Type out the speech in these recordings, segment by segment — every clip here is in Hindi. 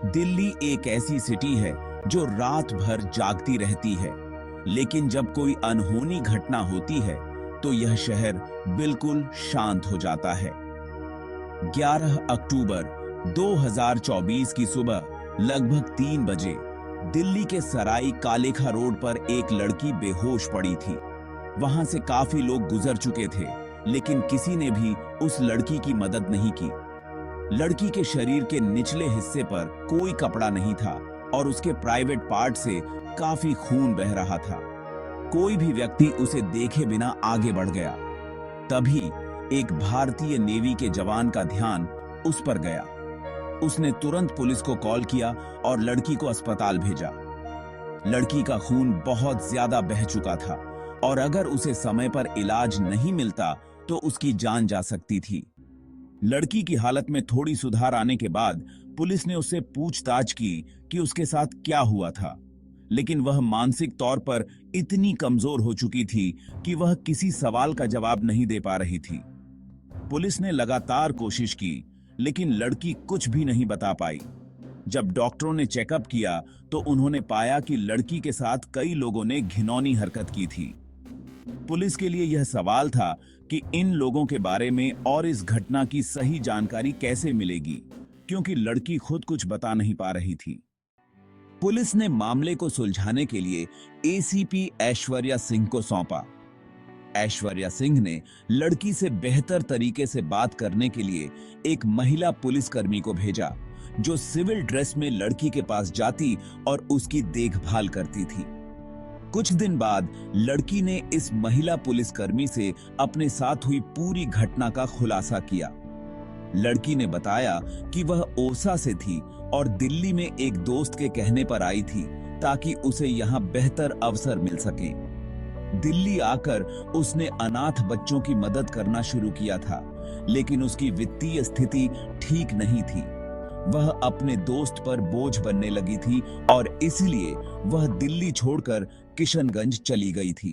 दिल्ली एक ऐसी सिटी है जो रात भर जागती रहती है, लेकिन जब कोई अनहोनी घटना होती है तो यह शहर बिल्कुल शांत हो जाता है। 11 अक्टूबर 2024 की सुबह लगभग 3 बजे दिल्ली के सराय कालेखा रोड पर एक लड़की बेहोश पड़ी थी। वहां से काफी लोग गुजर चुके थे, लेकिन किसी ने भी उस लड़की की मदद नहीं की। लड़की के शरीर के निचले हिस्से पर कोई कपड़ा नहीं था और उसके प्राइवेट पार्ट से काफी खून बह रहा था। कोई भी व्यक्ति उसे देखे बिना आगे बढ़ गया। तभी एक भारतीय नेवी के जवान का ध्यान उस पर गया। उसने तुरंत पुलिस को कॉल किया और लड़की को अस्पताल भेजा। लड़की का खून बहुत ज्यादा बह चुका था और अगर उसे समय पर इलाज नहीं मिलता तो उसकी जान जा सकती थी। लड़की की हालत में थोड़ी सुधार आने के बाद पुलिस ने उससे पूछताछ की कि उसके साथ क्या हुआ था, लेकिन वह मानसिक तौर पर इतनी कमजोर हो चुकी थी कि वह किसी सवाल का जवाब नहीं दे पा रही थी। पुलिस ने लगातार कोशिश की, लेकिन लड़की कुछ भी नहीं बता पाई। जब डॉक्टरों ने चेकअप किया तो उन्होंने पाया कि लड़की के साथ कई लोगों ने घिनौनी हरकत की थी। पुलिस के लिए यह सवाल था कि इन लोगों के बारे में और इस घटना की सही जानकारी कैसे मिलेगी, क्योंकि लड़की खुद कुछ बता नहीं पा रही थी। पुलिस ने मामले को सुलझाने के लिए एसीपी ऐश्वर्या सिंह को सौंपा। ऐश्वर्या सिंह ने लड़की से बेहतर तरीके से बात करने के लिए एक महिला पुलिसकर्मी को भेजा, जो सिविल ड्रेस में लड़की के पास जाती और उसकी देखभाल करती थी। कुछ दिन बाद लड़की ने इस महिला पुलिसकर्मी से अपने साथ हुई पूरी घटना का खुलासा किया। लड़की ने बताया कि वह ओसा से थी और दिल्ली में एक दोस्त के कहने पर आई थी ताकि उसे यहाँ बेहतर अवसर मिल सके। दिल्ली आकर उसने अनाथ बच्चों की मदद करना शुरू किया था, लेकिन उसकी वित्तीय स्थिति ठीक नहीं थी। वह अपने दोस्त पर बोझ बनने लगी थी और इसलिए वह दिल्ली छोड़कर किशनगंज चली गई थी।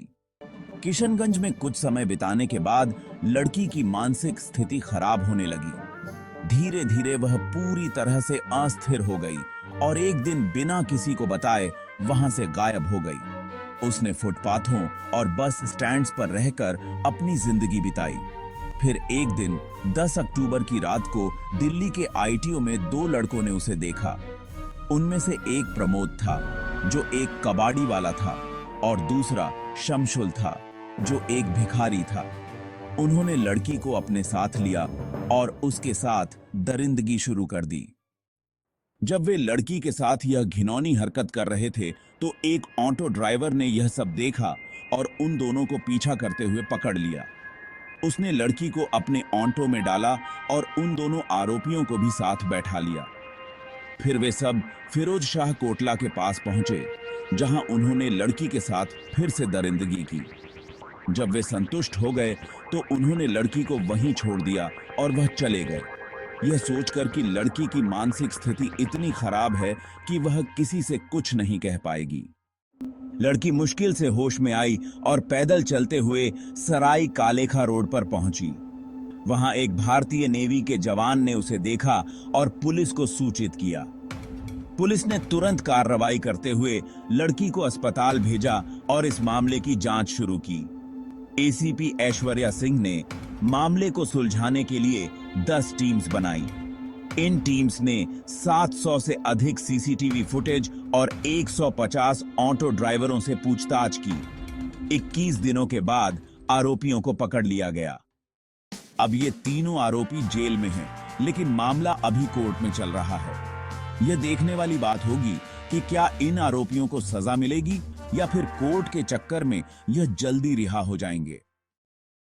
किशनगंज में कुछ समय बिताने के बाद लड़की की मानसिक स्थिति खराब होने लगी। धीरे धीरे वह पूरी तरह से अस्थिर हो गई और एक दिन बिना किसी को बताए वहां से गायब हो गई। उसने फुटपाथों और बस स्टैंड्स पर रहकर अपनी जिंदगी बिताई। फिर एक दिन 10 अक्टूबर की रात को दिल्ली के आईटीओ में 2 लड़कों ने उसे देखा। उनमें से एक प्रमोद था, जो एक कबाड़ी वाला था, और दूसरा शमशुल था, जो एक भिखारी था। उन्होंने लड़की को अपने साथ लिया और उसके साथ दरिंदगी शुरू कर दी। जब वे लड़की के साथ यह घिनौनी हरकत कर रहे थे तो एक ऑटो ड्राइवर ने यह सब देखा और उन दोनों को पीछा करते हुए पकड़ लिया। उसने लड़की को अपने ऑटो में डाला और उन दोनों आरोपियों को भी साथ बैठा लिया। फिर वे सब फिरोज शाह कोटला के पास पहुंचे, जहां उन्होंने लड़की के साथ फिर से दरिंदगी की। जब वे संतुष्ट हो गए तो उन्होंने लड़की को वहीं छोड़ दिया और वह चले गए, यह सोचकर कि लड़की की मानसिक स्थिति इतनी खराब है कि वह किसी से कुछ नहीं कह पाएगी। लड़की मुश्किल से होश में आई और पैदल चलते हुए सराय कालेखा रोड पर पहुंची। वहां एक भारतीय नेवी के जवान ने उसे देखा और पुलिस को सूचित किया। पुलिस ने तुरंत कार्रवाई करते हुए लड़की को अस्पताल भेजा और इस मामले की जांच शुरू की। एसीपी ऐश्वर्या सिंह ने मामले को सुलझाने के लिए 10 टीम्स बनाई। इन टीम्स ने 700 से अधिक सीसीटीवी फुटेज और 150 ऑटो ड्राइवरों से पूछताछ की। 21 दिनों के बाद आरोपियों को पकड़ लिया गया। अब ये तीनों आरोपी जेल में हैं, लेकिन मामला अभी कोर्ट में चल रहा है। यह देखने वाली बात होगी कि क्या इन आरोपियों को सजा मिलेगी या फिर कोर्ट के चक्कर में यह जल्दी रिहा हो जाएंगे।